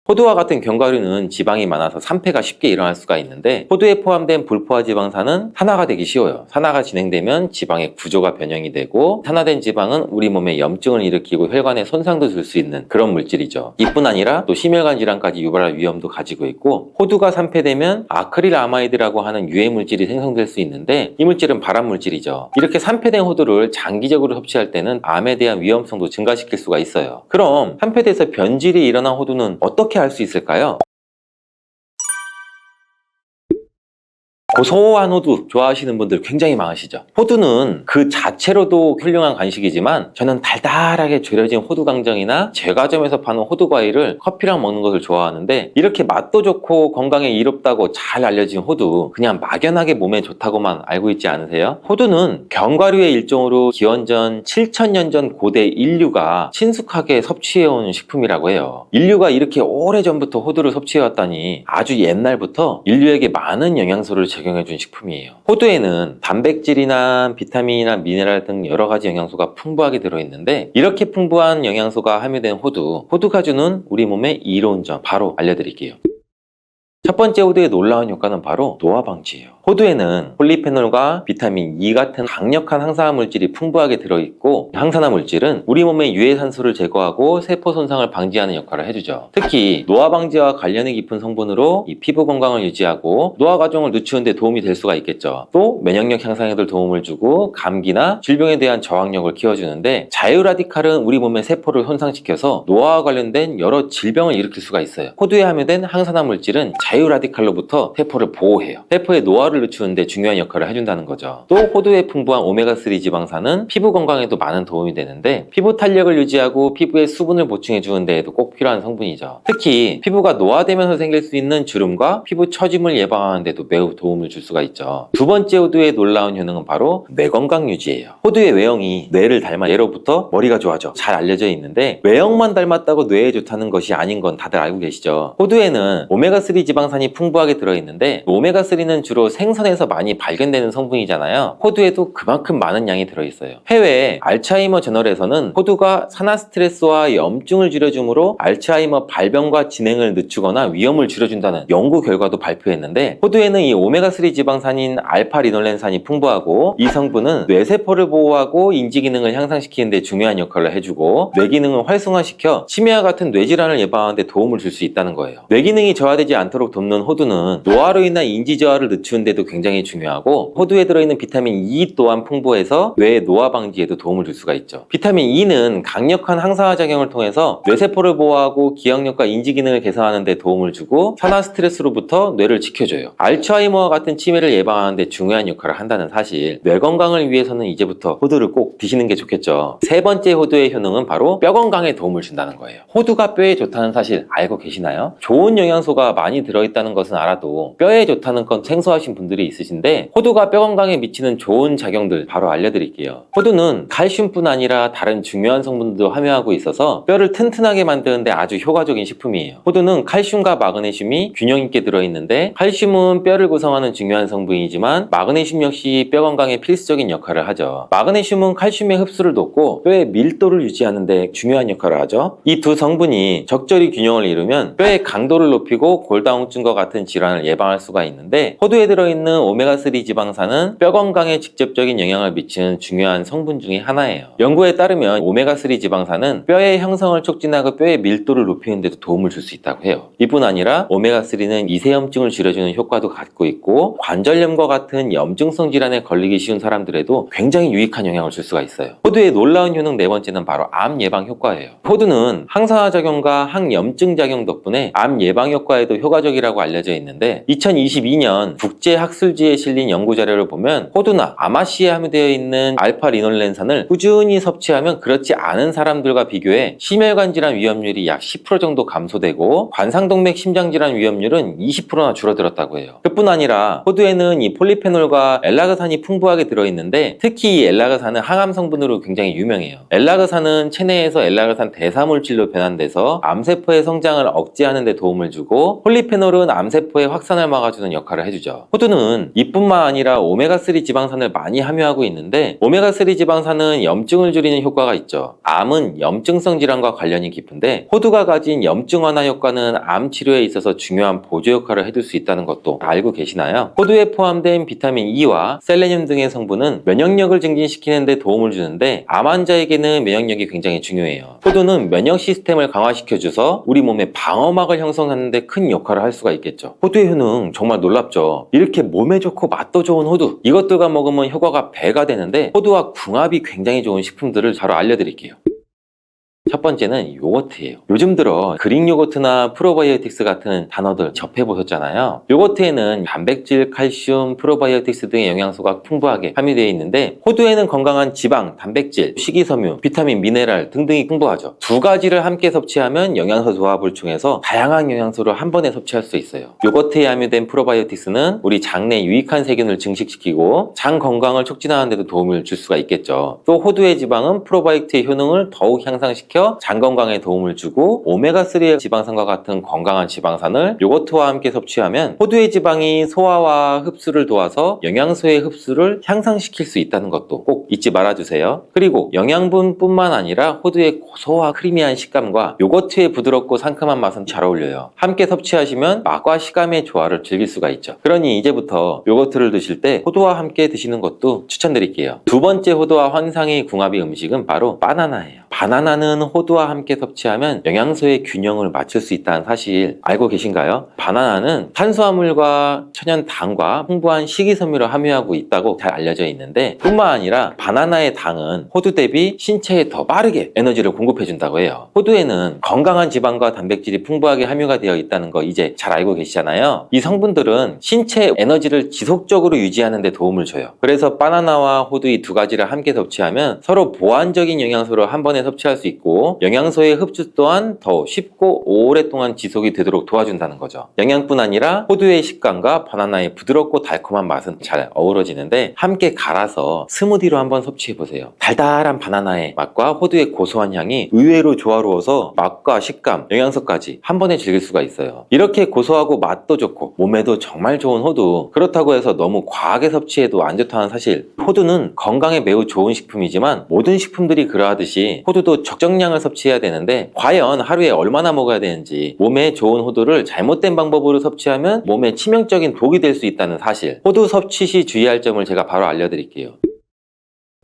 호두와 같은 견과류는 지방이 많아서 산패가 쉽게 일어날 수가 있는데 호두에 포함된 불포화 지방산은 산화가 되기 쉬워요. 산화가 진행되면 지방의 구조가 변형이 되고 산화된 지방은 우리 몸에 염증을 일으키고 혈관에 손상도 줄 수 있는 그런 물질이죠. 이뿐 아니라 또 심혈관 질환까지 유발할 위험도 가지고 있고 호두가 산패되면 아크릴아마이드라고 하는 유해 물질이 생성될 수 있는데 이 물질은 발암 물질이죠. 이렇게 산패된 호두를 장기적으로 섭취할 때는 암에 대한 위험성도 증가시킬 수가 있어요. 그럼 산패돼서 변질이 일어난 호두는 어떻게 알 수 있을까요? 고소한 호두 좋아하시는 분들 굉장히 많으시죠. 호두는 그 자체로도 훌륭한 간식이지만 저는 달달하게 졸여진 호두강정이나 제과점에서 파는 호두 과일을 커피랑 먹는 것을 좋아하는데 이렇게 맛도 좋고 건강에 이롭다고 잘 알려진 호두 그냥 막연하게 몸에 좋다고만 알고 있지 않으세요? 호두는 견과류의 일종으로 기원전 7000년 전 고대 인류가 친숙하게 섭취해온 식품이라고 해요. 인류가 이렇게 오래전부터 호두를 섭취해왔다니 아주 옛날부터 인류에게 많은 영양소를 적용해준 식품이에요. 호두에는 단백질이나 비타민이나 미네랄 등 여러 가지 영양소가 풍부하게 들어있는데 이렇게 풍부한 영양소가 함유된 호두가주는 우리 몸에 이로운 점 바로 알려드릴게요. 첫 번째 호두의 놀라운 효과는 바로 노화 방지예요. 호두에는 폴리페놀과 비타민 E 같은 강력한 항산화 물질이 풍부하게 들어있고 항산화 물질은 우리 몸의 유해산소를 제거하고 세포 손상을 방지하는 역할을 해주죠. 특히 노화 방지와 관련이 깊은 성분으로 이 피부 건강을 유지하고 노화 과정을 늦추는 데 도움이 될 수가 있겠죠. 또 면역력 향상에도 도움을 주고 감기나 질병에 대한 저항력을 키워주는데 자유라디칼은 우리 몸의 세포를 손상시켜서 노화와 관련된 여러 질병을 일으킬 수가 있어요. 호두에 함유된 항산화 물질은 자유라디칼로부터 세포를 보호해요. 세포의 노화를 늦추는데 중요한 역할을 해준다는 거죠. 또 호두에 풍부한 오메가3 지방산은 피부 건강에도 많은 도움이 되는데 피부 탄력을 유지하고 피부에 수분을 보충해 주는 데에도 꼭 필요한 성분이죠. 특히 피부가 노화되면서 생길 수 있는 주름과 피부 처짐을 예방하는 데도 매우 도움을 줄 수가 있죠. 두 번째 호두의 놀라운 효능은 바로 뇌 건강 유지예요. 호두의 외형이 뇌를 닮아 예로부터 머리가 좋아져 잘 알려져 있는데 외형만 닮았다고 뇌에 좋다는 것이 아닌 건 다들 알고 계시죠. 호두에는 오메가3 지방산이 풍부하게 들어있는데 오메가3는 주로 생선에서 많이 발견되는 성분이잖아요. 호두에도 그만큼 많은 양이 들어있어요. 해외 알츠하이머 저널에서는 호두가 산화 스트레스와 염증을 줄여주므로 알츠하이머 발병과 진행을 늦추거나 위험을 줄여준다는 연구 결과도 발표했는데 호두에는 이 오메가3 지방산인 알파리놀렌산이 풍부하고 이 성분은 뇌세포를 보호하고 인지 기능을 향상시키는 데 중요한 역할을 해주고 뇌 기능을 활성화시켜 치매와 같은 뇌질환을 예방하는 데 도움을 줄 수 있다는 거예요. 뇌 기능이 저하되지 않도록 돕는 호두는 노화로 인한 인지 저하를 늦추는 데도 굉장히 중요하고 호두에 들어있는 비타민 E 또한 풍부해서 뇌의 노화 방지에도 도움을 줄 수가 있죠. 비타민 E는 강력한 항산화 작용을 통해서 뇌세포를 보호하고 기억력과 인지 기능을 개선하는 데 도움을 주고 산화 스트레스로부터 뇌를 지켜줘요. 알츠하이머와 같은 치매를 예방하는 데 중요한 역할을 한다는 사실, 뇌 건강을 위해서는 이제부터 호두를 꼭 드시는 게 좋겠죠. 세 번째 호두의 효능은 바로 뼈 건강에 도움을 준다는 거예요. 호두가 뼈에 좋다는 사실 알고 계시나요? 좋은 영양소가 많이 들어있다는 것은 알아도 뼈에 좋다는 건 생소하신 분들이 있으신데 호두가 뼈 건강에 미치는 좋은 작용들 바로 알려드릴게요. 호두는 칼슘뿐 아니라 다른 중요한 성분들도 함유하고 있어서 뼈를 튼튼하게 만드는데 아주 효과적인 식품이에요. 호두는 칼슘과 마그네슘이 균형 있게 들어있는데 칼슘은 뼈를 구성하는 중요한 성분이지만 마그네슘 역시 뼈 건강에 필수적인 역할을 하죠. 마그네슘은 칼슘의 흡수를 돕고 뼈의 밀도를 유지하는 데 중요한 역할을 하죠. 이 두 성분이 적절히 균형을 이루면 뼈의 강도를 높이고 골다공증과 같은 질환을 예방할 수가 있는데 호두에 들어있는 오메가3 지방산은 뼈 건강에 직접적인 영향을 미치는 중요한 성분 중에 하나예요. 연구에 따르면 오메가3 지방산은 뼈의 형성을 촉진하고 뼈의 밀도를 높이는 데도 도움을 줄 수 있다고 해요. 이뿐 아니라 오메가3는 이세염증을 줄여주는 효과도 갖고 있고 관절염과 같은 염증성 질환에 걸리기 쉬운 사람들에도 굉장히 유익한 영향을 줄 수가 있어요. 호두의 놀라운 효능 네 번째는 바로 암 예방 효과예요. 호두는 항산화 작용과 항염증 작용 덕분에 암 예방 효과에도 효과적이라고 알려져 있는데 2022년 국제학술지에 실린 연구 자료를 보면 호두나 아마씨에 함유되어 있는 알파리놀렌산을 꾸준히 섭취하면 그렇지 않은 사람들과 비교해 심혈관 질환 위험률이 약 10% 정도 감소되고 관상동맥 심장질환 위험률은 20%나 줄어들었다고 해요. 그뿐 아니라 호두에는 이 폴리페놀과 엘라그산이 풍부하게 들어있는데 특히 이 엘라그산은 항암 성분으로 굉장히 유명해요. 엘라그산은 체내에서 엘라그산 대사물질로 변환돼서 암세포의 성장을 억제하는 데 도움을 주고 폴리페놀은 암세포의 확산을 막아주는 역할을 해주죠. 호두 호두는 이뿐만 아니라 오메가3 지방산을 많이 함유하고 있는데 오메가3 지방산은 염증을 줄이는 효과가 있죠. 암은 염증성 질환과 관련이 깊은데 호두가 가진 염증 완화 효과는 암 치료에 있어서 중요한 보조 역할을 해줄 수 있다는 것도 알고 계시나요? 호두에 포함된 비타민 E와 셀레늄 등의 성분은 면역력을 증진시키는 데 도움을 주는데 암 환자에게는 면역력이 굉장히 중요해요. 호두는 면역 시스템을 강화시켜줘서 우리 몸의 방어막을 형성하는 데 큰 역할을 할 수가 있겠죠. 호두의 효능 정말 놀랍죠. 이렇게 몸에 좋고 맛도 좋은 호두, 이것들과 먹으면 효과가 배가 되는데 호두와 궁합이 굉장히 좋은 식품들을 바로 알려드릴게요. 첫 번째는 요거트예요. 요즘 들어 그릭 요거트나 프로바이오틱스 같은 단어들 접해보셨잖아요. 요거트에는 단백질, 칼슘, 프로바이오틱스 등의 영양소가 풍부하게 함유되어 있는데 호두에는 건강한 지방, 단백질, 식이섬유, 비타민, 미네랄 등등이 풍부하죠. 두 가지를 함께 섭취하면 영양소 조합을 통해서 다양한 영양소를 한 번에 섭취할 수 있어요. 요거트에 함유된 프로바이오틱스는 우리 장내 유익한 세균을 증식시키고 장 건강을 촉진하는 데도 도움을 줄 수가 있겠죠. 또 호두의 지방은 프로바이오틱스의 효능을 더욱 향상시켜 장 건강에 도움을 주고 오메가3의 지방산과 같은 건강한 지방산을 요거트와 함께 섭취하면 호두의 지방이 소화와 흡수를 도와서 영양소의 흡수를 향상시킬 수 있다는 것도 꼭 잊지 말아주세요. 그리고 영양분뿐만 아니라 호두의 고소와 크리미한 식감과 요거트의 부드럽고 상큼한 맛은 잘 어울려요. 함께 섭취하시면 맛과 식감의 조화를 즐길 수가 있죠. 그러니 이제부터 요거트를 드실 때 호두와 함께 드시는 것도 추천드릴게요. 두 번째 호두와 환상의 궁합의 음식은 바로 바나나예요. 바나나는 호두와 함께 섭취하면 영양소의 균형을 맞출 수 있다는 사실 알고 계신가요? 바나나는 탄수화물과 천연당과 풍부한 식이섬유를 함유하고 있다고 잘 알려져 있는데 뿐만 아니라 바나나의 당은 호두 대비 신체에 더 빠르게 에너지를 공급해준다고 해요. 호두에는 건강한 지방과 단백질이 풍부하게 함유가 되어 있다는 거 이제 잘 알고 계시잖아요. 이 성분들은 신체의 에너지를 지속적으로 유지하는 데 도움을 줘요. 그래서 바나나와 호두 이 두 가지를 함께 섭취하면 서로 보완적인 영양소를 한 번에 섭취할 수 있고 영양소의 흡수 또한 더 쉽고 오랫동안 지속이 되도록 도와준다는 거죠. 영양뿐 아니라 호두의 식감과 바나나의 부드럽고 달콤한 맛은 잘 어우러지는데 함께 갈아서 스무디로 한번 소비해보세요. 달달한 바나나의 맛과 호두의 고소한 향이 의외로 조화로워서 맛과 식감, 영양소까지 한 번에 즐길 수가 있어요. 이렇게 고소하고 맛도 좋고 몸에도 정말 좋은 호두, 그렇다고 해서 너무 과하게 섭취해도 안 좋다는 사실. 호두는 건강에 매우 좋은 식품이지만 모든 식품들이 그러하듯이 호두도 적정량을 섭취해야 되는데 과연 하루에 얼마나 먹어야 되는지, 몸에 좋은 호두를 잘못된 방법으로 섭취하면 몸에 치명적인 독이 될 수 있다는 사실. 호두 섭취 시 주의할 점을 제가 바로 알려드릴게요.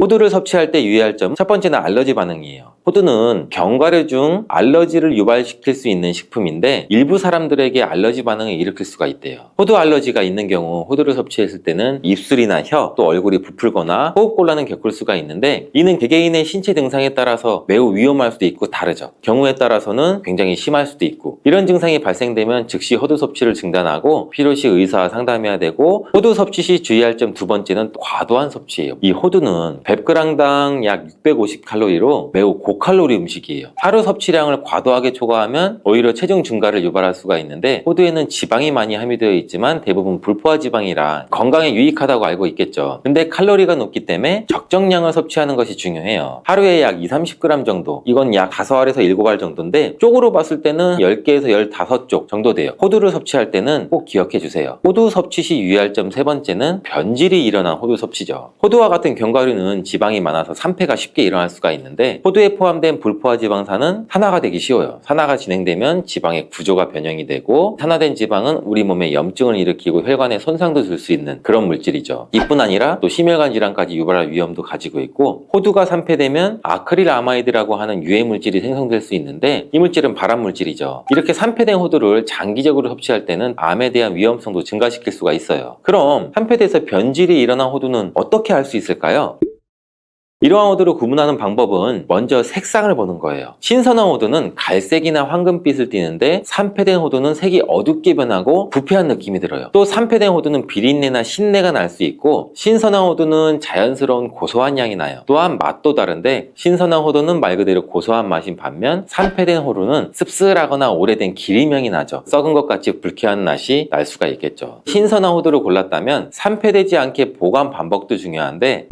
호두를 섭취할 때 유의할 점, 첫 번째는 알러지 반응이에요. 호두는 견과류 중 알러지를 유발시킬 수 있는 식품인데 일부 사람들에게 알러지 반응을 일으킬 수가 있대요. 호두 알러지가 있는 경우 호두를 섭취했을 때는 입술이나 혀, 또 얼굴이 부풀거나 호흡곤란을 겪을 수가 있는데 이는 개개인의 신체 증상에 따라서 매우 위험할 수도 있고 다르죠. 경우에 따라서는 굉장히 심할 수도 있고, 이런 증상이 발생되면 즉시 호두 섭취를 중단하고 필요시 의사와 상담해야 되고, 호두 섭취 시 주의할 점 두 번째는 과도한 섭취예요. 이 호두는 100g당 약 650칼로리로 매우 고칼로리 음식이에요. 하루 섭취량을 과도하게 초과하면 오히려 체중 증가를 유발할 수가 있는데 호두에는 지방이 많이 함유되어 있지만 대부분 불포화 지방이라 건강에 유익하다고 알고 있겠죠. 근데 칼로리가 높기 때문에 적정량을 섭취하는 것이 중요해요. 하루에 약 2-30g 정도, 이건 약 5알에서 7알 정도인데 쪽으로 봤을 때는 10개에서 15쪽 정도 돼요. 호두를 섭취할 때는 꼭 기억해 주세요. 호두 섭취 시 유의할 점 세 번째는 변질이 일어난 호두 섭취죠. 호두와 같은 견과류는 지방이 많아서 산패가 쉽게 일어날 수가 있는데 호두에 포함된 불포화 지방산은 산화가 되기 쉬워요. 산화가 진행되면 지방의 구조가 변형이 되고, 산화된 지방은 우리 몸에 염증을 일으키고 혈관에 손상도 줄 수 있는 그런 물질이죠. 이뿐 아니라 또 심혈관 질환까지 유발할 위험도 가지고 있고, 호두가 산패되면 아크릴 아마이드라고 하는 유해 물질이 생성될 수 있는데 이 물질은 발암 물질이죠. 이렇게 산패된 호두를 장기적으로 섭취할 때는 암에 대한 위험성도 증가시킬 수가 있어요. 그럼 산패돼서 변질이 일어난 호두는 어떻게 알 수 있을까요? 이러한 호두를 구분하는 방법은 먼저 색상을 보는 거예요. 신선한 호두는 갈색이나 황금빛을 띠는데 산패된 호두는 색이 어둡게 변하고 부패한 느낌이 들어요. 또 산패된 호두는 비린내나 신내가 날 수 있고, 신선한 호두는 자연스러운 고소한 향이 나요. 또한 맛도 다른데 신선한 호두는 말 그대로 고소한 맛인 반면 산패된 호두는 씁쓸하거나 오래된 기름향이 나죠. 썩은 것 같이 불쾌한 맛이 날 수가 있겠죠. 신선한 호두를 골랐다면 산패되지 않게 보관 방법도 중요한데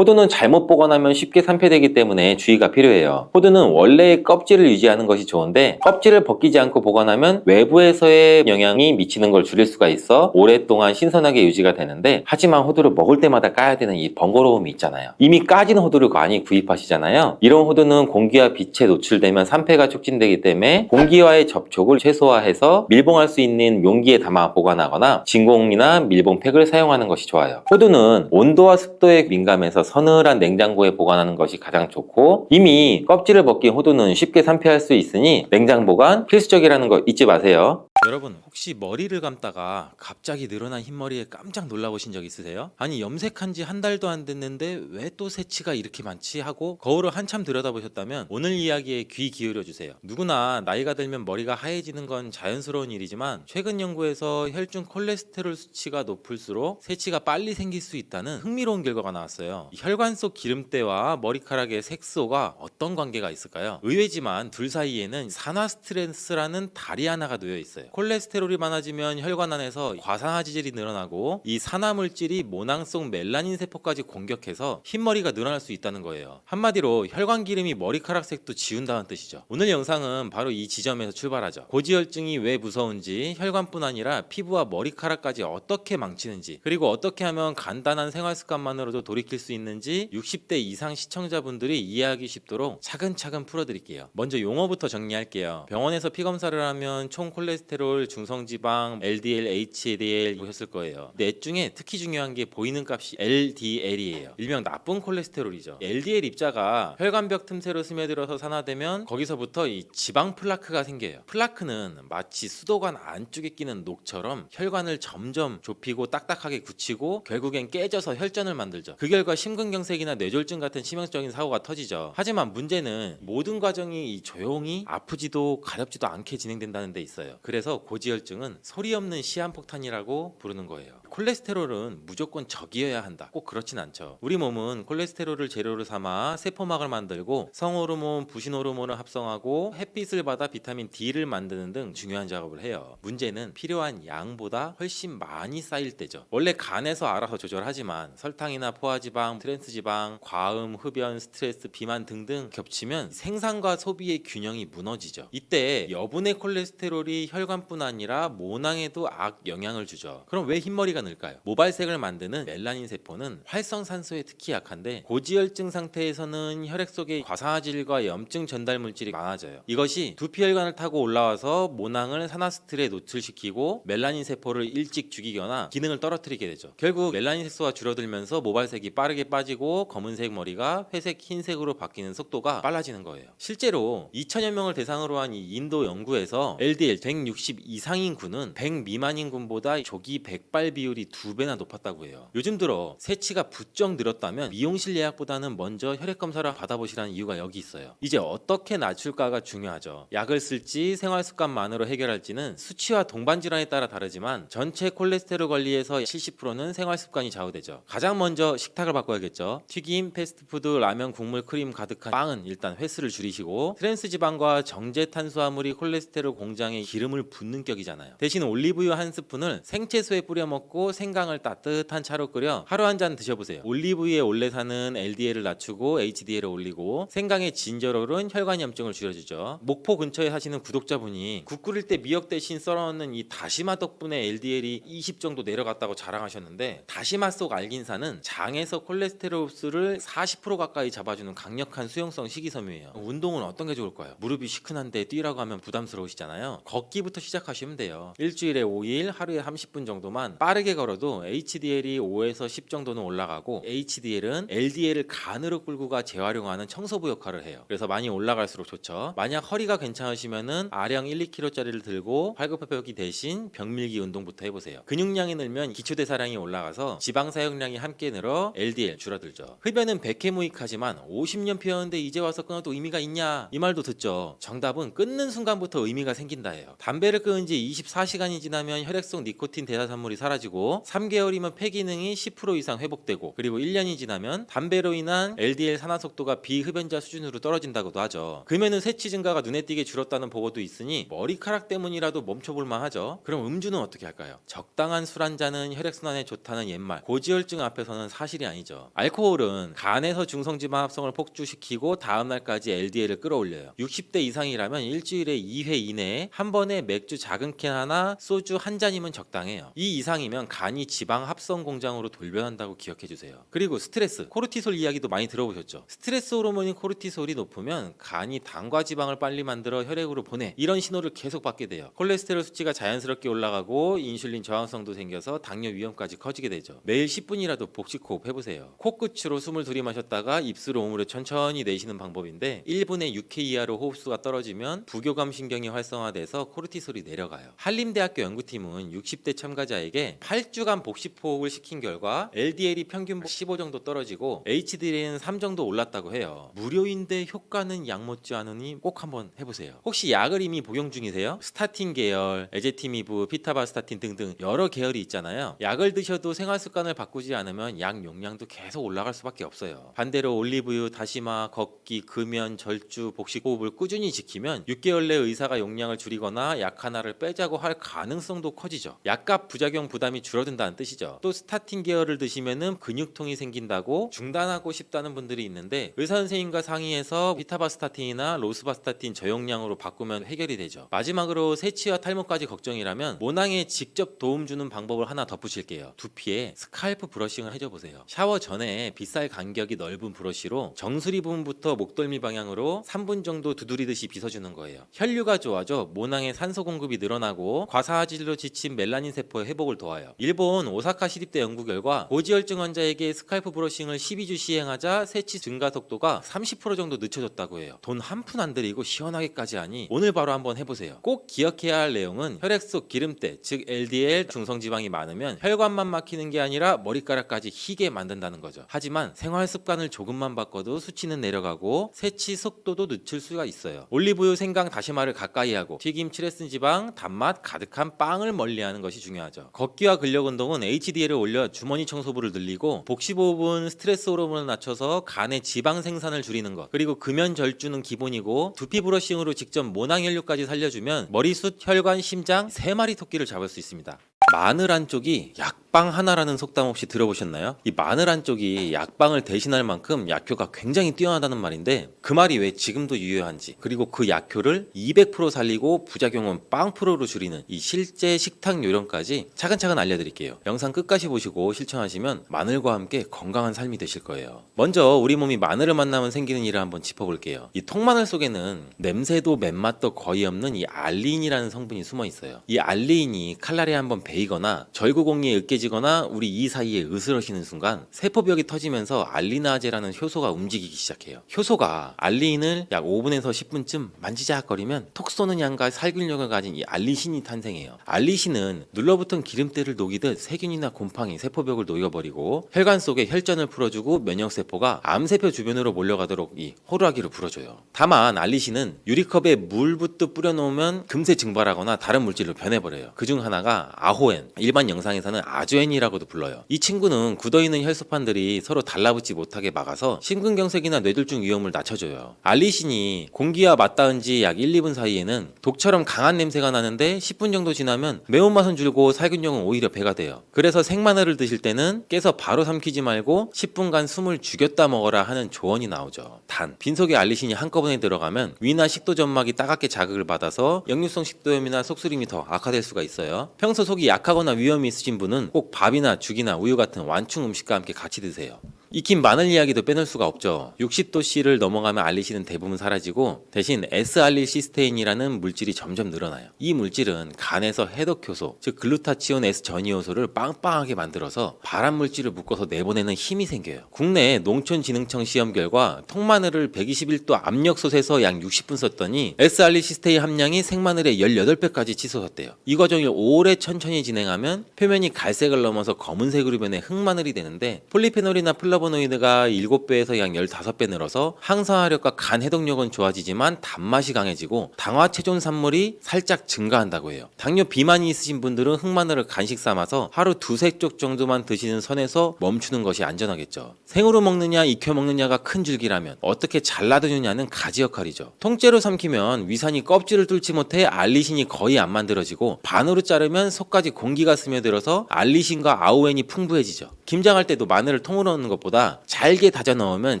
호두는 잘못 보관하면 쉽게 산패되기 때문에 주의가 필요해요. 호두는 원래의 껍질을 유지하는 것이 좋은데 껍질을 벗기지 않고 보관하면 외부에서의 영향이 미치는 걸 줄일 수가 있어 오랫동안 신선하게 유지가 되는데, 하지만 호두를 먹을 때마다 까야 되는 이 번거로움이 있잖아요. 이미 까진 호두를 많이 구입하시잖아요. 이런 호두는 공기와 빛에 노출되면 산패가 촉진되기 때문에 공기와의 접촉을 최소화해서 밀봉할 수 있는 용기에 담아 보관하거나 진공이나 밀봉팩을 사용하는 것이 좋아요. 호두는 온도와 습도에 민감해서 서늘한 냉장고에 보관하는 것이 가장 좋고, 이미 껍질을 벗긴 호두는 쉽게 산패할 수 있으니 냉장 보관 필수적이라는 거 잊지 마세요. 여러분, 혹시 머리를 감다가 갑자기 늘어난 흰머리에 깜짝 놀라보신 적 있으세요? 아니, 염색한 지 한 달도 안 됐는데 왜 또 새치가 이렇게 많지? 하고 거울을 한참 들여다보셨다면 오늘 이야기에 귀 기울여 주세요. 누구나 나이가 들면 머리가 하얘지는 건 자연스러운 일이지만 최근 연구에서 혈중 콜레스테롤 수치가 높을수록 새치가 빨리 생길 수 있다는 흥미로운 결과가 나왔어요. 혈관 속 기름때와 머리카락의 색소가 어떤 관계가 있을까요? 의외지만 둘 사이에는 산화 스트레스라는 다리 하나가 놓여 있어요. 콜레스테롤이 많아지면 혈관 안에서 과산화지질이 늘어나고 이 산화 물질이 모낭 속 멜라닌 세포까지 공격해서 흰머리가 늘어날 수 있다는 거예요. 한마디로 혈관 기름이 머리카락 색도 지운다는 뜻이죠. 오늘 영상은 바로 이 지점에서 출발하죠. 고지혈증이 왜 무서운지, 혈관뿐 아니라 피부와 머리카락까지 어떻게 망치는지, 그리고 어떻게 하면 간단한 생활 습관만으로도 돌이킬 수 있는지 60대 이상 시청자분들이 이해하기 쉽도록 차근차근 풀어드릴게요. 먼저 용어부터 정리할게요. 병원에서 피검사를 하면 총 콜레스테롤, 중성지방, LDL, HDL 보셨을 거예요. 넷 중에 특히 중요한 게 보이는 값이 LDL이에요. 일명 나쁜 콜레스테롤이죠. LDL 입자가 혈관벽 틈새로 스며들어서 산화되면 거기서부터 이 지방 플라크가 생겨요. 플라크는 마치 수도관 안쪽에 끼는 녹처럼 혈관을 점점 좁히고 딱딱하게 굳히고 결국엔 깨져서 혈전을 만들죠. 그 결과 심근경색이나 뇌졸중 같은 치명적인 사고가 터지죠. 하지만 문제는 모든 과정이 조용히 아프지도 가렵지도 않게 진행된다는 데 있어요. 그래서 고지혈증은 소리 없는 시한폭탄이라고 부르는 거예요. 콜레스테롤은 무조건 적이어야 한다, 꼭 그렇진 않죠. 우리 몸은 콜레스테롤을 재료로 삼아 세포막을 만들고 성호르몬, 부신호르몬을 합성하고 햇빛을 받아 비타민 D를 만드는 등 중요한 작업을 해요. 문제는 필요한 양보다 훨씬 많이 쌓일 때죠. 원래 간에서 알아서 조절하지만 설탕이나 포화지방, 트랜스지방, 과음, 흡연, 스트레스, 비만 등등 겹치면 생산과 소비의 균형이 무너지죠. 이때 여분의 콜레스테롤이 혈관뿐 아니라 모낭에도 악 영향을 주죠. 그럼 왜 흰머리가 늘까요? 모발색을 만드는 멜라닌 세포는 활성산소에 특히 약한데, 고지혈증 상태에서는 혈액 속에 과산화질과 염증 전달 물질이 많아져요. 이것이 두피혈관을 타고 올라와서 모낭을 산화스트레스에 노출시키고 멜라닌 세포를 일찍 죽이거나 기능을 떨어뜨리게 되죠. 결국 멜라닌 색소가 줄어들면서 모발색이 빠르게 빠지고 검은색 머리가 회색, 흰색으로 바뀌는 속도가 빨라지는 거예요. 실제로 2천여 명을 대상으로 한 이 인도 연구에서 LDL 160 이상인 군은 100 미만인 군보다 조기 백발 비율이 2배나 높았다고 해요. 요즘 들어 새치가 부쩍 늘었다면 미용실 예약보다는 먼저 혈액 검사를 받아보시라는 이유가 여기 있어요. 이제 어떻게 낮출까가 중요하죠. 약을 쓸지 생활 습관만으로 해결할지는 수치와 동반 질환에 따라 다르지만 전체 콜레스테롤 관리에서 70%는 생활 습관이 좌우되죠. 가장 먼저 식탁을 바꿔야겠죠. 튀김, 패스트푸드, 라면, 국물, 크림 가득한 빵은 일단 횟수를 줄이시고, 트랜스지방과 정제 탄수화물이 콜레스테롤 공장에 기름을 붓는 격이잖아요. 대신 올리브유 한 스푼을 생채소에 뿌려 먹고 생강을 따뜻한 차로 끓여 하루 한 잔 드셔보세요. 올리브유에 올레산은 LDL을 낮추고 HDL을 올리고, 생강의 진저롤은 혈관 염증을 줄여주죠. 목포 근처에 사시는 구독자분이 국 끓일 때 미역 대신 썰어넣는 이 다시마 덕분에 LDL이 20 정도 내려갔다고 자랑하셨는데, 다시마 속 알긴산은 장에서 콜레스테롤 흡수를 40% 가까이 잡아주는 강력한 수용성 식이섬유예요. 운동은 어떤 게 좋을까요? 무릎이 시큰한데 뛰라고 하면 부담스러우시잖아요. 걷기부터 시작하시면 돼요. 일주일에 5일 하루에 30분 정도만 빠르게 걸어도 HDL이 5에서 10 정도는 올라가고, HDL은 LDL을 간으로 끌고 가 재활용하는 청소부 역할을 해요. 그래서 많이 올라갈수록 좋죠. 만약 허리가 괜찮으시면은 아령 1, 2kg짜리를 들고 팔굽혀펴기 대신 벽밀기 운동부터 해보세요. 근육량이 늘면 기초대사량이 올라가서 지방 사용량이 함께 늘어 LDL 줄어들죠. 흡연은 백해무익하지만 50년 피웠는데 이제 와서 끊어도 의미가 있냐, 이 말도 듣죠. 정답은 끊는 순간부터 의미가 생긴다예요. 담배를 끊은 지 24시간이 지나면 혈액 속 니코틴 대사산물이 사라지고 떨어지고 3개월이면 폐 기능이 10% 이상 회복되고 그리고 1년이 지나면 담배로 인한 LDL 산화 속도가 비흡연자 수준으로 떨어진다고도 하죠. 금연은 세치 증가가 눈에 띄게 줄었다는 보고도 있으니 머리카락 때문이라도 멈춰볼만 하죠. 그럼 음주는 어떻게 할까요? 적당한 술 한 잔은 혈액순환에 좋다는 옛말 고지혈증 앞에서는 사실이 아니죠. 알코올은 간에서 중성지방 합성을 폭주시키고 다음날까지 LDL을 끌어올려요. 60대 이상이라면 일주일에 2회 이내에 한 번에 맥주 작은 캔 하나, 소주 한 잔이면 적당해요. 이 이상이면 간이 지방 합성 공장으로 돌변한다고 기억해주세요. 그리고 스트레스, 코르티솔 이야기도 많이 들어보셨죠? 스트레스 호르몬인 코르티솔이 높으면 간이 당과 지방을 빨리 만들어 혈액으로 보내, 이런 신호를 계속 받게 돼요. 콜레스테롤 수치가 자연스럽게 올라가고 인슐린 저항성도 생겨서 당뇨 위험까지 커지게 되죠. 매일 10분이라도 복식호흡 해보세요. 코끝으로 숨을 들이마셨다가 입술을 오므려 천천히 내쉬는 방법인데 1분에 6회 이하로 호흡수가 떨어지면 부교감 신경이 활성화돼서 코르티솔이 내려가요. 한림대학교 연구팀은 60대 참가자에게 8주간 복식호흡을 시킨 결과 LDL이 평균 15 정도 떨어지고 HDL은 3 정도 올랐다고 해요. 무료인데 효과는 약 못지 않으니 꼭 한번 해보세요. 혹시 약을 이미 복용 중이세요? 스타틴 계열, 에제티미브, 피타바스타틴 등등 여러 계열이 있잖아요. 약을 드셔도 생활 습관을 바꾸지 않으면 약 용량도 계속 올라갈 수밖에 없어요. 반대로 올리브유, 다시마, 걷기, 금연, 절주, 복식호흡을 꾸준히 지키면 6개월 내 의사가 용량을 줄이거나 약 하나를 빼자고 할 가능성도 커지죠. 약값 부작용 부담이 줄어든다는 뜻이죠. 또 스타틴 계열을 드시면은 근육통이 생긴다고 중단하고 싶다는 분들이 있는데 의사 선생님과 상의해서 피타바스타틴이나 로스바스타틴 저용량으로 바꾸면 해결이 되죠. 마지막으로 세치와 탈모까지 걱정이라면 모낭에 직접 도움 주는 방법을 하나 덧붙일게요. 두피에 스칼프 브러싱을 해줘 보세요. 샤워 전에 빗살 간격이 넓은 브러쉬로 정수리 부분부터 목덜미 방향으로 3분 정도 두드리듯이 빗어주는 거예요. 혈류가 좋아져 모낭에 산소 공급이 늘어나고 과사화질로 지친 멜라닌 세포의 회복을 도와요. 일본 오사카 시립대 연구 결과 고지혈증 환자에게 스칼프 브러싱을 12주 시행하자 세치 증가 속도가 30% 정도 늦춰졌다고 해요. 돈 한 푼 안 들이고 시원하게까지 하니 오늘 바로 한번 해보세요. 꼭 기억해야 할 내용은 혈액 속 기름때, 즉 LDL 중성지방이 많으면 혈관만 막히는 게 아니라 머리카락까지 희게 만든다는 거죠. 하지만 생활 습관을 조금만 바꿔도 수치는 내려가고 세치 속도도 늦출 수가 있어요. 올리브유, 생강, 다시마를 가까이 하고 튀김, 칠레슨 지방, 단맛 가득한 빵을 멀리하는 것이 중요하죠. 걷기와 근력 운동은 HDL을 올려 주머니 청소부를 늘리고 복식호흡은 스트레스 호르몬을 낮춰서 간의 지방 생산을 줄이는 것, 그리고 금연 절주는 기본이고 두피 브러싱으로 직접 모낭 혈류까지 살려주면 머리숱, 혈관, 심장 3마리 토끼를 잡을 수 있습니다. 마늘 한쪽이 약방 하나라는 속담 혹시 들어보셨나요? 이 마늘 한쪽이 약방을 대신할 만큼 약효가 굉장히 뛰어나다는 말인데 그 말이 왜 지금도 유효한지, 그리고 그 약효를 200% 살리고 부작용은 0%로 줄이는 이 실제 식탁 요령까지 차근차근 알려드릴게요. 영상 끝까지 보시고 실천하시면 마늘과 함께 건강한 삶이 되실 거예요. 먼저 우리 몸이 마늘을 만나면 생기는 일을 한번 짚어볼게요. 이 통마늘 속에는 냄새도 맨맛도 거의 없는 이 알리인이라는 성분이 숨어 있어요. 이 알리인이 칼날에 한번 베이거나 절구공리에 으깨지거나 우리 이 사이에 으스러지는 순간 세포벽이 터지면서 알리나제라는 효소가 움직이기 시작해요. 효소가 알리인을 약 5분에서 10분쯤 만지작거리면 톡 쏘는 양과 살균력을 가진 이 알리신이 탄생해요. 알리신은 눌러붙은 기름때를 녹이듯 세균이나 곰팡이, 세포벽을 녹여버리고 혈관 속에 혈전을 풀어주고 면역세포가 암세포 주변으로 몰려가도록 이 호루라기를 불어줘요. 다만 알리신은 유리컵에 물 붓듯 뿌려놓으면 금세 증발하거나 다른 물질로 변해버려요. 그중 하나가 아호엔, 일반 영상에서는 아조엔이라고도 불러요. 이 친구는 굳어있는 혈소판들이 서로 달라붙지 못하게 막아서 심근경색이나 뇌졸중 위험을 낮춰줘요. 알리신이 공기와 맞닿은 지 약 1, 2분 사이에는 독처럼 강한 냄새가 나는데 10분 정도 지나면 매운맛은 줄고 살균력은 오히려 배가 돼요. 그래서 생마늘을 드실 때는 깨서 바로 삼키지 말고 10분간 숨을 죽였다 먹어라 하는 조언이 나오죠. 단, 빈속에 알리신이 한꺼번에 들어가면 위나 식도 점막이 따갑게 자극을 받아서 역류성 식도염이나 속쓰림이 더 악화될 수가 있어요. 평소 속이 약하거나 위험이 있으신 분은 꼭 밥이나 죽이나 우유 같은 완충 음식과 함께 같이 드세요. 익힌 마늘 이야기도 빼놓을 수가 없죠. 60도씨를 넘어가면 알리신은 대부분 사라지고 대신 S알릴시스테인이라는 물질이 점점 늘어나요. 이 물질은 간에서 해독효소, 즉 글루타치온 S 전이효소를 빵빵하게 만들어서 발암물질을 묶어서 내보내는 힘이 생겨요. 국내 농촌진흥청 시험 결과 통마늘을 121도 압력솥에서 약 60분 썼더니 S알릴시스테인 함량이 생마늘의 18배까지 치솟았대요. 이 과정을 오래 천천히 진행하면 표면이 갈색을 넘어서 검은색으로 변해 흑마늘이 되는데 폴리페놀이나 플라보노이드 플라보노이드가 7배에서 약 15배 늘어서 항산화력과 간 해독력은 좋아지지만 단맛이 강해지고 당화 체존 산물이 살짝 증가한다고 해요. 당뇨 비만이 있으신 분들은 흑마늘을 간식 삼아서 하루 2~3쪽 정도만 드시는 선에서 멈추는 것이 안전하겠죠. 생으로 먹느냐 익혀 먹느냐가 큰 줄기라면 어떻게 잘라드느냐는 가지 역할이죠. 통째로 삼키면 위산이 껍질을 뚫지 못해 알리신이 거의 안 만들어지고, 반으로 자르면 속까지 공기가 스며들어서 알리신과 아우엔이 풍부해지죠. 김장할 때도 마늘을 통으로 넣는 것보다 잘게 다져 넣으면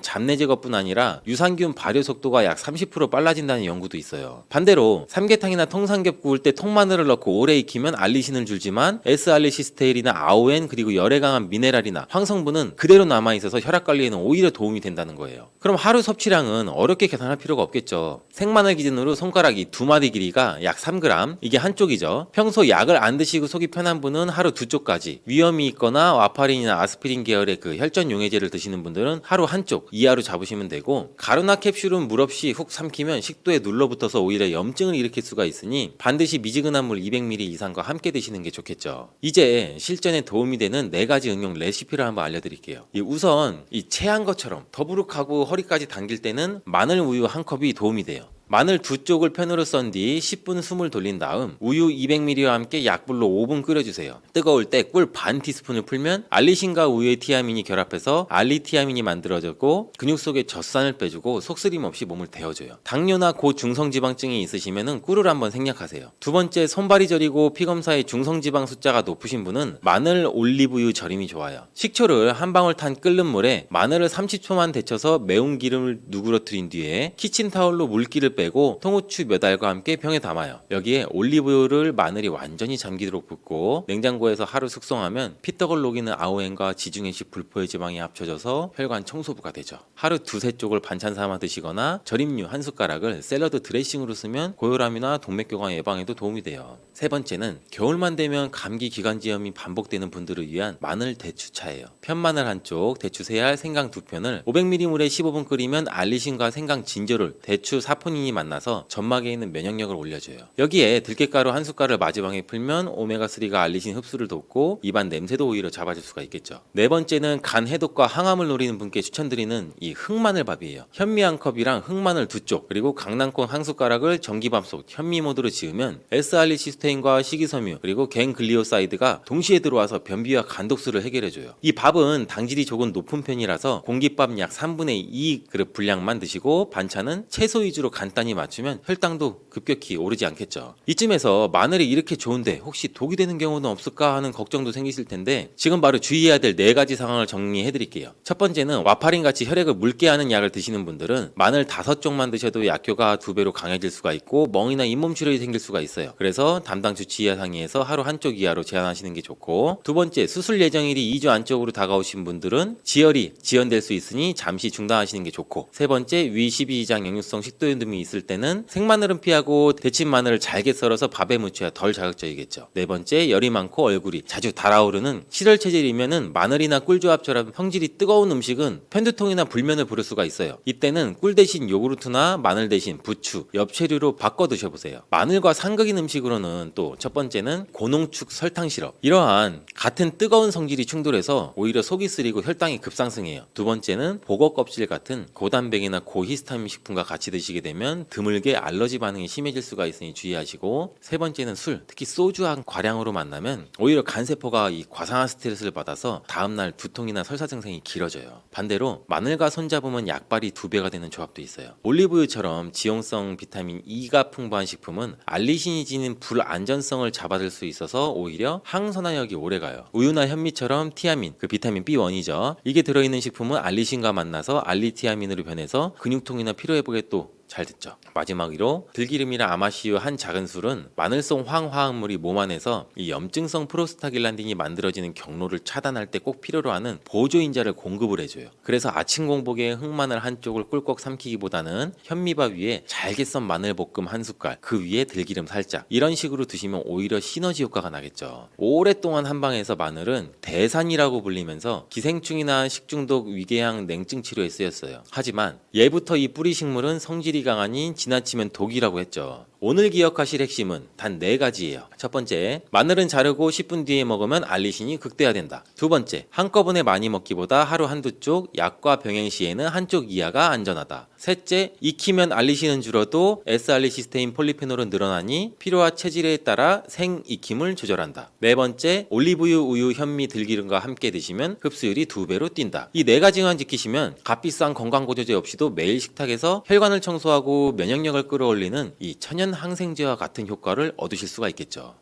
잡내 제거뿐 아니라 유산균 발효 속도가 약 30% 빨라진다는 연구도 있어요. 반대로 삼계탕이나 통삼겹 구울 때 통마늘을 넣고 오래 익히면 알리신을 줄지만 S알리시스테일이나 아우엔 그리고 열에 강한 미네랄이나 황성분은 그대로 남아있어서 혈압 관리에는 오히려 도움이 된다는 거예요. 그럼 하루 섭취량은 어렵게 계산할 필요가 없겠죠. 생마늘 기준으로 손가락이 2마디 길이가 약 3g, 이게 한쪽이죠. 평소 약을 안 드시고 속이 편한 분은 하루 2쪽까지, 위험이 있거나 와파린이나 아스피린 계열의 그 혈전 용해제를 드시는 분들은 하루 한쪽 이하로 잡으시면 되고, 가루나 캡슐은 물 없이 훅 삼키면 식도에 눌러붙어서 오히려 염증을 일으킬 수가 있으니 반드시 미지근한 물 200ml 이상과 함께 드시는 게 좋겠죠. 이제 실전에 도움이 되는 4가지 응용 레시피를 한번 알려드릴게요. 우선 이 체한 것처럼 더부룩하고 허리까지 당길 때는 마늘 우유 1컵이 도움이 돼요. 마늘 2쪽을 팬으로 썬 뒤 10분 숨을 돌린 다음 우유 200ml와 함께 약불로 5분 끓여주세요. 뜨거울 때 꿀 반 티스푼을 풀면 알리신과 우유의 티아민이 결합해서 알리티아민이 만들어졌고 근육 속에 젖산을 빼주고 속쓰림 없이 몸을 데워줘요. 당뇨나 고중성지방증이 있으시면 꿀을 한번 생략하세요. 두 번째, 손발이 저리고 피검사에 중성지방 숫자가 높으신 분은 마늘 올리브유 절임이 좋아요. 식초를 한 방울 탄 끓는 물에 마늘을 30초만 데쳐서 매운 기름을 누그러뜨린 뒤에 키친타올로 물기를 빼고 통후추 몇 알과 함께 병에 담아요. 여기에 올리브유를 마늘이 완전히 잠기도록 붓고 냉장고에서 하루 숙성하면 피떡을 녹이는 아우엔과 지중해식 불포의 지방이 합쳐져서 혈관 청소부가 되죠. 하루 2~3쪽을 반찬 삼아 드시거나 절임류 1숟가락을 샐러드 드레싱으로 쓰면 고혈압이나 동맥경화 예방에도 도움이 돼요. 세 번째는 겨울만 되면 감기 기관지염이 반복되는 분들을 위한 마늘 대추차예요. 편마늘 1쪽, 대추 3알, 생강 2편을 500ml 물에 15분 끓이면 알리신과 생강 진저롤, 대추 사포닌이 만나서 점막에 있는 면역력을 올려줘요. 여기에 들깨가루 1숟갈을 마지막에 풀면 오메가3가 알리신 흡수를 돕고 입안 냄새도 오히려 잡아줄 수가 있겠죠. 네 번째는 간 해독과 항암을 노리는 분께 추천드리는 이 흑마늘밥이에요. 현미 1컵이랑 흑마늘 2쪽 그리고 강낭콩 1숟가락을 전기밥솥 현미 모드로 지으면 S알리시스테인과 식이섬유 그리고 갱글리오사이드가 동시에 들어와서 변비와 간독수를 해결해줘요. 이 밥은 당질이 조금 높은 편이라서 공깃밥 약 3분의 2 그릇 분량만 드시고 반찬은 채소 위주로 간단히 맞추면 혈당도 급격히 오르지 않겠죠. 이쯤에서 마늘이 이렇게 좋은데 혹시 독이 되는 경우는 없을까 하는 걱정도 생기실 텐데 지금 바로 주의해야 될 4가지 상황을 정리해 드릴게요. 첫 번째는 와파린같이 혈액을 묽게 하는 약을 드시는 분들은 마늘 5쪽만 드셔도 약효가 2배로 강해질 수가 있고 멍이나 잇몸 출혈이 생길 수가 있어요. 그래서 담당 주치의 상의에서 하루 1쪽 이하로 제한하시는 게 좋고, 두 번째, 수술 예정일이 2주 안쪽으로 다가오신 분들은 지혈이 지연될 수 있으니 잠시 중단하시는 게 좋고, 세 번째, 위 12 이상 역류성 식도염 등이 있을 때는 생마늘은 피하고 데친 마늘을 잘게 썰어서 밥에 무쳐야 덜 자극적이겠죠. 네 번째, 열이 많고 얼굴이 자주 달아오르는 실혈 체질이면은 마늘이나 꿀조합처럼 성질이 뜨거운 음식은 편두통이나 불면을 부를 수가 있어요. 이때는 꿀 대신 요구르트나 마늘 대신 부추, 엽채류로 바꿔 드셔보세요. 마늘과 상극인 음식으로는 또 첫 번째는 고농축 설탕 시럽. 이러한 같은 뜨거운 성질이 충돌해서 오히려 속이 쓰리고 혈당이 급상승해요. 두 번째는 보거 껍질 같은 고단백이나 고히스타민 식품과 같이 드시게 되면 드물게 알러지 반응이 심해질 수가 있으니 주의하시고, 세 번째는 술, 특히 소주한 과량으로 만나면 오히려 간세포가 이 과상한 스트레스를 받아서 다음날 두통이나 설사 증상이 길어져요. 반대로 마늘과 손잡으면 약발이 2배가 되는 조합도 있어요. 올리브유처럼 지용성 비타민 E가 풍부한 식품은 알리신이 지닌 불안전성을 잡아줄 수 있어서 오히려 항산화력이 오래가요. 우유나 현미처럼 티아민, 그 비타민 B1이죠. 이게 들어있는 식품은 알리신과 만나서 알리티아민으로 변해서 근육통이나 피로회복에 또 잘 듣죠. 마지막으로 들기름이나 아마시유 한 작은 술은 마늘성 황화합물이 몸 안에서 이 염증성 프로스타길란딘이 만들어지는 경로를 차단할 때 꼭 필요로 하는 보조인자를 공급을 해줘요. 그래서 아침 공복에 흑마늘 1쪽을 꿀꺽 삼키기보다는 현미밥 위에 잘게 썬 마늘볶음 1숟갈, 그 위에 들기름 살짝, 이런 식으로 드시면 오히려 시너지 효과가 나겠죠. 오랫동안 한방에서 마늘은 대산이라고 불리면서 기생충이나 식중독, 위궤양, 냉증 치료에 쓰였어요. 하지만 예부터 이 뿌리 식물은 성질이 악질이 강하니 지나치면 독이라고 했죠. 오늘 기억하실 핵심은 단 4가지예요. 첫 번째, 마늘은 자르고 10분 뒤에 먹으면 알리신이 극대화된다. 두 번째, 한꺼번에 많이 먹기보다 하루 한두 쪽, 약과 병행 시에는 한쪽 이하가 안전하다. 셋째, 익히면 알리신은 줄어도 S알리시스테인 폴리페놀은 늘어나니 피로와 체질에 따라 생익힘을 조절한다. 네 번째, 올리브유, 우유, 현미, 들기름과 함께 드시면 흡수율이 2배로 뛴다. 이 4가지만 지키시면 값비싼 건강보조제 없이도 매일 식탁에서 혈관을 청소하고 면역력을 끌어올리는 이 천연 항생제와 같은 효과를 얻으실 수가 있겠죠.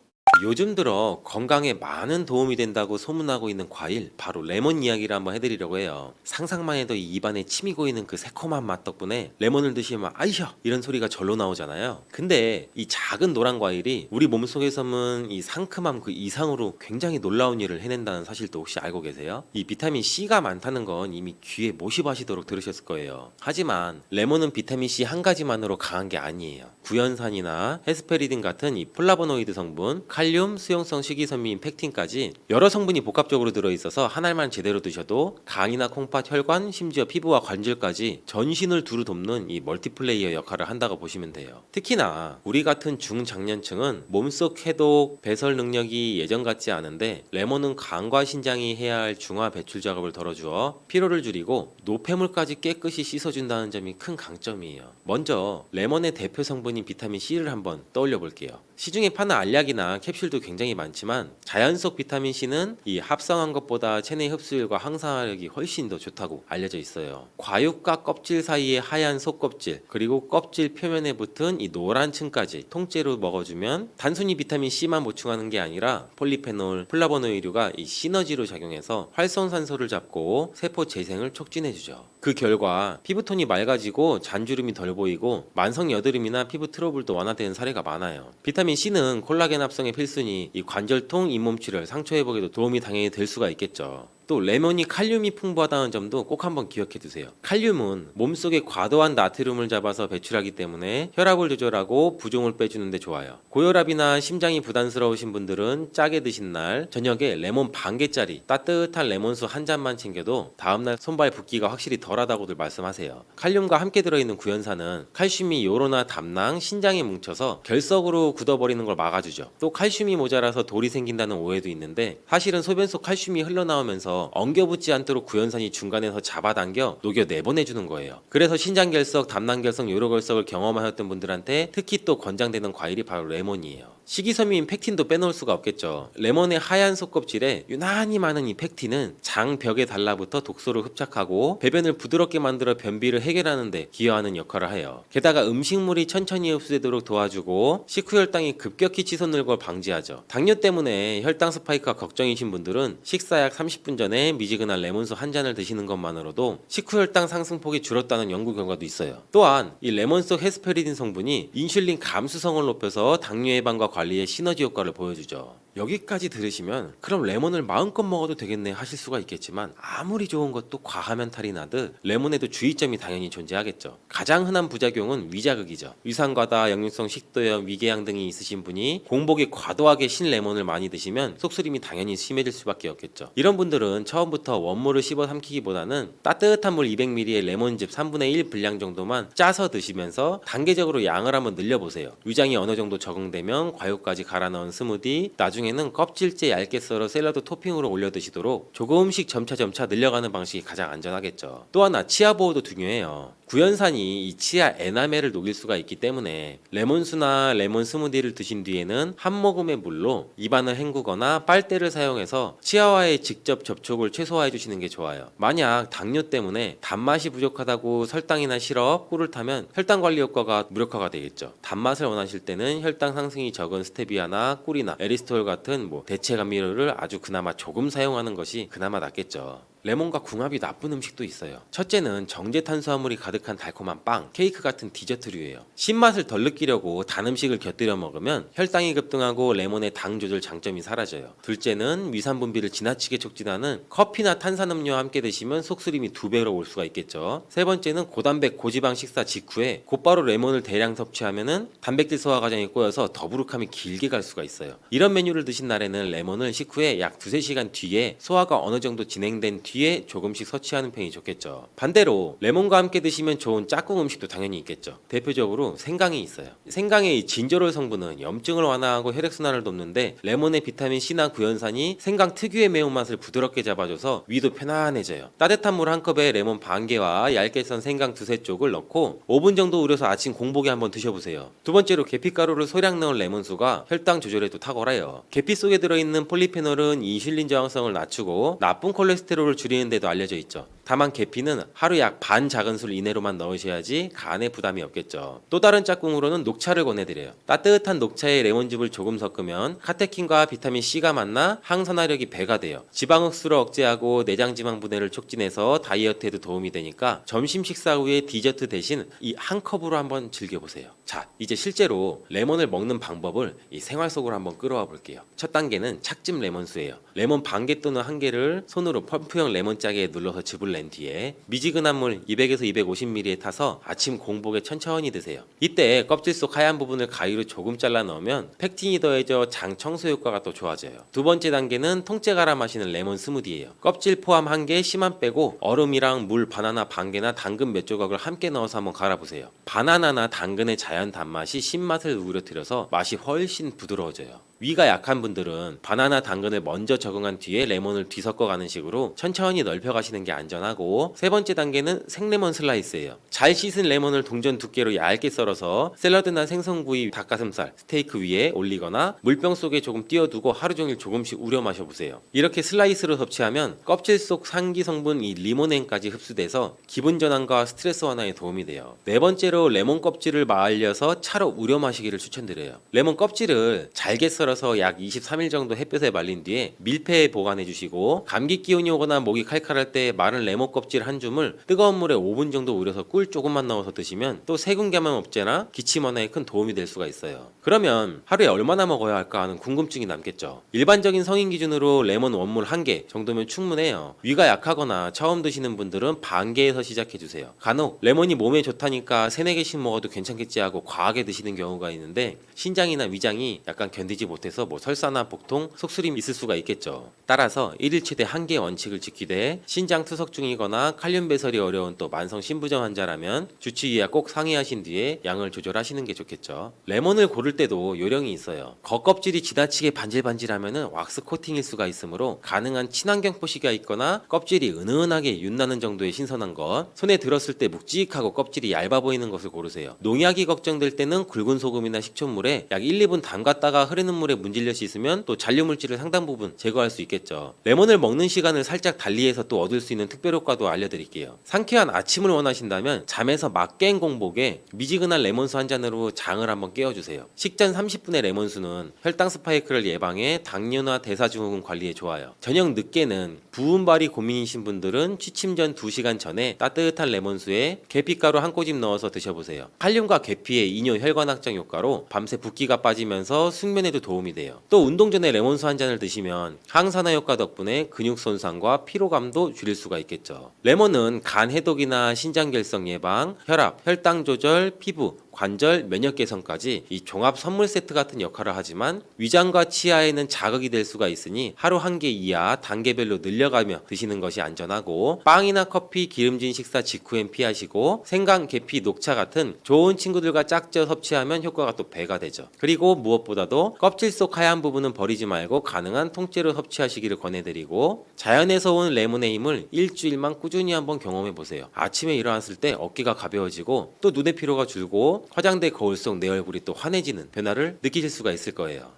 요즘 들어 건강에 많은 도움이 된다고 소문나고 있는 과일, 바로 레몬 이야기를 한번 해드리려고 해요. 상상만 해도 이 입안에 침이 고이는 그 새콤한 맛 덕분에 레몬을 드시면 아이셔 이런 소리가 절로 나오잖아요. 근데 이 작은 노란 과일이 우리 몸속에서는 이 상큼함 그 이상으로 굉장히 놀라운 일을 해낸다는 사실도 혹시 알고 계세요? 이 비타민 C가 많다는 건 이미 귀에 못이 바시도록 들으셨을 거예요. 하지만 레몬은 비타민 C 한 가지만으로 강한 게 아니에요. 구연산이나 헤스페리딘 같은 이 플라보노이드 성분, 칼륨, 수용성 식이섬유인 펙틴까지 여러 성분이 복합적으로 들어있어서 한 알만 제대로 드셔도 간이나 콩팥, 혈관, 심지어 피부와 관절까지 전신을 두루 돕는 이 멀티플레이어 역할을 한다고 보시면 돼요. 특히나 우리 같은 중장년층은 몸속 해독, 배설 능력이 예전 같지 않은데 레몬은 간과 신장이 해야 할 중화 배출 작업을 덜어주어 피로를 줄이고 노폐물까지 깨끗이 씻어준다는 점이 큰 강점이에요. 먼저 레몬의 대표 성분인 비타민 C를 한번 떠올려 볼게요. 시중에 파는 알약이나 캡슐도 굉장히 많지만 자연 속 비타민 C는 이 합성한 것보다 체내 흡수율과 항산화력이 훨씬 더 좋다고 알려져 있어요. 과육과 껍질 사이의 하얀 속껍질, 그리고 껍질 표면에 붙은 이 노란 층까지 통째로 먹어주면 단순히 비타민 C만 보충하는 게 아니라 폴리페놀, 플라보노이드가 이 시너지로 작용해서 활성산소를 잡고 세포 재생을 촉진해주죠. 그 결과 피부톤이 맑아지고 잔주름이 덜 보이고 만성 여드름이나 피부 트러블도 완화되는 사례가 많아요. 비타민 C는 콜라겐 합성에 필수니 이 관절통, 잇몸 출혈, 상처 회복에도 도움이 당연히 될 수가 있겠죠. 또 레몬이 칼륨이 풍부하다는 점도 꼭 한번 기억해 두세요. 칼륨은 몸속에 과도한 나트륨을 잡아서 배출하기 때문에 혈압을 조절하고 부종을 빼주는 데 좋아요. 고혈압이나 심장이 부담스러우신 분들은 짜게 드신 날 저녁에 레몬 반 개짜리 따뜻한 레몬수 한 잔만 챙겨도 다음날 손발 붓기가 확실히 덜하다고들 말씀하세요. 칼륨과 함께 들어있는 구연산은 칼슘이 요로나 담낭, 신장에 뭉쳐서 결석으로 굳어버리는 걸 막아주죠. 또 칼슘이 모자라서 돌이 생긴다는 오해도 있는데 사실은 소변 속 칼슘이 흘러나오면서 엉겨붙지 않도록 구연산이 중간에서 잡아당겨 녹여 내보내주는 거예요. 그래서 신장결석, 담낭결석, 요로결석을 경험하셨던 분들한테 특히 또 권장되는 과일이 바로 레몬이에요. 식이섬유인 펙틴도 빼놓을 수가 없겠죠. 레몬의 하얀 속껍질에 유난히 많은 이 펙틴은 장벽에 달라붙어 독소를 흡착하고 배변을 부드럽게 만들어 변비를 해결하는 데 기여하는 역할을 해요. 게다가 음식물이 천천히 흡수되도록 도와주고 식후 혈당이 급격히 치솟는 걸 방지하죠. 당뇨 때문에 혈당 스파이크가 걱정이신 분들은 식사 약 30분 전에 미지근한 레몬수 한 잔을 드시는 것만으로도 식후 혈당 상승폭이 줄었다는 연구 결과도 있어요. 또한 이 레몬 속 헤스페리딘 성분이 인슐린 감수성을 높여서 당뇨 예방과 관리에 시너지 효과를 보여주죠. 여기까지 들으시면 그럼 레몬을 마음껏 먹어도 되겠네 하실 수가 있겠지만 아무리 좋은 것도 과하면 탈이 나듯 레몬에도 주의점이 당연히 존재하겠죠. 가장 흔한 부작용은 위자극이죠. 위산과다, 역류성 식도염, 위궤양 등이 있으신 분이 공복에 과도하게 신 레몬을 많이 드시면 속쓰림이 당연히 심해질 수밖에 없겠죠. 이런 분들은 처음부터 원물을 씹어 삼키기보다는 따뜻한 물 200ml에 레몬즙 3분의 1 분량 정도만 짜서 드시면서 단계적으로 양을 한번 늘려보세요. 위장이 어느 정도 적응되면 과육까지 갈아 넣은 스무디, 나중에는 껍질째 얇게 썰어 샐러드 토핑으로 올려 드시도록 조금씩 점차 늘려가는 방식이 가장 안전하겠죠. 또 하나 치아 보호도 중요해요. 구연산이 이 치아 에나멜을 녹일 수가 있기 때문에 레몬수나 레몬 스무디를 드신 뒤에는 한 모금의 물로 입안을 헹구거나 빨대를 사용해서 치아와의 직접 접촉을 최소화해 주시는 게 좋아요. 만약 당뇨 때문에 단맛이 부족하다고 설탕이나 시럽, 꿀을 타면 혈당 관리 효과가 무력화가 되겠죠. 단맛을 원하실 때는 혈당 상승이 적은 스테비아나 꿀이나 에리스톨 같은 대체 감미료를 아주 그나마 조금 사용하는 것이 그나마 낫겠죠. 레몬과 궁합이 나쁜 음식도 있어요. 첫째는 정제 탄수화물이 가득한 달콤한 빵, 케이크 같은 디저트류예요. 신맛을 덜 느끼려고 단 음식을 곁들여 먹으면 혈당이 급등하고 레몬의 당 조절 장점이 사라져요. 둘째는 위산 분비를 지나치게 촉진하는 커피나 탄산음료와 함께 드시면 속쓰림이 2배로 올 수가 있겠죠. 세 번째는 고단백 고지방 식사 직후에 곧바로 레몬을 대량 섭취하면은 단백질 소화 과정이 꼬여서 더부룩함이 길게 갈 수가 있어요. 이런 메뉴를 드신 날에는 레몬을 식후에 약 2-3시간 뒤에 소화가 어느 정도 진행된 뒤에 뒤에 조금씩 섭취하는 편이 좋겠죠. 반대로 레몬과 함께 드시면 좋은 짝꿍 음식도 당연히 있겠죠. 대표적으로 생강이 있어요. 생강의 이 진저롤 성분은 염증을 완화하고 혈액순환을 돕는데 레몬의 비타민 C나 구연산이 생강 특유의 매운맛을 부드럽게 잡아줘서 위도 편안해져요. 따뜻한 물 한 컵에 레몬 반 개와 얇게 썬 생강 두세 쪽을 넣고 5분 정도 우려서 아침 공복에 한번 드셔보세요. 두 번째로 계피가루를 소량 넣은 레몬수가 혈당 조절에도 탁월해요. 계피 속에 들어있는 폴리페놀은 인슐린 저항성을 낮추고 나쁜 콜레스테롤을 줄이는 데도 알려져 있죠. 다만 계피는 하루 약 반 작은술 이내로만 넣으셔야지 간에 부담이 없겠죠. 또 다른 짝꿍으로는 녹차를 권해드려요. 따뜻한 녹차에 레몬즙을 조금 섞으면 카테킨과 비타민 C가 만나 항산화력이 배가 돼요. 지방 흡수를 억제하고 내장 지방 분해를 촉진해서 다이어트에도 도움이 되니까 점심 식사 후에 디저트 대신 이 한 컵으로 한번 즐겨보세요. 자, 이제 실제로 레몬을 먹는 방법을 이 생활 속으로 한번 끌어와 볼게요. 첫 단계는 착즙 레몬수예요. 레몬 반 개 또는 한 개를 손으로 펌프형 레몬짜개에 눌러서 즙을 낸 뒤에 미지근한 물 200에서 250ml에 타서 아침 공복에 천천히 드세요. 이때 껍질 속 하얀 부분을 가위로 조금 잘라 넣으면 팩틴이 더해져 장 청소 효과가 또 좋아져요. 두 번째 단계는 통째 갈아 마시는 레몬 스무디예요. 껍질 포함 한 개, 씨만 빼고 얼음이랑 물 바나나 반 개나 당근 몇 조각을 함께 넣어서 한번 갈아보세요. 바나나나 당근의 자연 단맛이 신맛을 우려뜨려서 맛이 훨씬 부드러워져요. 위가 약한 분들은 바나나 당근을 먼저 적응한 뒤에 레몬을 뒤섞어 가는 식으로 천천히 넓혀 가시는 게 안전하고, 세 번째 단계는 생레몬 슬라이스예요. 잘 씻은 레몬을 동전 두께로 얇게 썰어서 샐러드나 생선구이, 닭가슴살, 스테이크 위에 올리거나 물병 속에 조금 띄워두고 하루 종일 조금씩 우려 마셔보세요. 이렇게 슬라이스로 섭취하면 껍질 속 상기 성분 이 리모넨까지 흡수돼서 기분 전환과 스트레스 완화에 도움이 돼요. 네 번째로 레몬 껍질을 말려서 차로 우려 마시기를 추천드려요. 레몬 껍질을 잘게 썰어서 약 23일 정도 햇볕에 말린 뒤에 밀폐에 보관해 주시고, 감기 기운이 오거나 목이 칼칼할 때 마른 레몬 껍질 한 줌을 뜨거운 물에 5분 정도 우려서 꿀 조금만 넣어서 드시면 또 세균감염 억제나 기침 완화에 큰 도움이 될 수가 있어요. 그러면 하루에 얼마나 먹어야 할까 하는 궁금증이 남겠죠. 일반적인 성인 기준으로 레몬 원물 1개 정도면 충분해요. 위가 약하거나 처음 드시는 분들은 반 개에서 시작해 주세요. 간혹 레몬이 몸에 좋다니까 3, 4개씩 먹어도 괜찮겠지 하고 과하게 드시는 경우가 있는데, 신장이나 위장이 약간 견디지 못해서 뭐 설사나 복통, 속쓰림이 있을 수가 있겠죠. 따라서 1일 최대 1개의 원칙을 지키되, 신장 투석 중이거나 칼륨 배설이 어려운 또 만성 신부전 환자라면 주치의와 꼭 상의하신 뒤에 양을 조절하시는 게 좋겠죠. 레몬을 고를 때도 요령이 있어요. 겉껍질이 지나치게 반질반질하면 왁스 코팅일 수가 있으므로 가능한 친환경 표시가 있거나 껍질이 은은하게 윤나는 정도의 신선한 것, 손에 들었을 때 묵직하고 껍질이 얇아 보이는 것을 고르세요. 농약이 걱정될 때는 굵은 소금이나 식초물에 약 1, 2분 담갔다가 흐르는 물에 문질려 씻으면 또 잔류물질을 상당 부분 제거할 수 있겠죠. 레몬을 먹는 시간을 살짝 달리해서 또 얻을 수 있는 특별 효과도 알려드릴게요. 상쾌한 아침을 원하신다면 잠에서 막 깬 공복에 미지근한 레몬수 한 잔으로 장을 한번 깨워주세요. 식전 30분의 레몬수는 혈당 스파이크를 예방해 당뇨나 대사증후군 관리에 좋아요. 저녁 늦게는 부은발이 고민이신 분들은 취침 전 2시간 전에 따뜻한 레몬수에 계피가루 한 꼬집 넣어서 드셔보세요. 칼륨과 계피의 이뇨 혈관 확장 효과로 밤새 붓기가 빠지면서 숙면에도 도움이 돼요. 또 운동 전에 레몬수 한 잔을 드시면 항산화 효과 덕분에 근육 손상과 피로감도 줄일 수가 있겠죠. 레몬은 간 해독이나 신장 결석 예방, 혈압, 혈당 조절, 피부, 관절, 면역 개선까지 이 종합 선물 세트 같은 역할을 하지만 위장과 치아에는 자극이 될 수가 있으니 하루 1개 이하 단계별로 늘려가며 드시는 것이 안전하고, 빵이나 커피, 기름진 식사 직후엔 피하시고, 생강, 계피, 녹차 같은 좋은 친구들과 짝져 섭취하면 효과가 또 배가 되죠. 그리고 무엇보다도 껍질 속 하얀 부분은 버리지 말고 가능한 통째로 섭취하시기를 권해드리고, 자연에서 온 레몬의 힘을 일주일만 꾸준히 한번 경험해보세요. 아침에 일어났을 때 어깨가 가벼워지고 또 눈의 피로가 줄고 화장대 거울 속 내 얼굴이 또 환해지는 변화를 느끼실 수가 있을 거예요.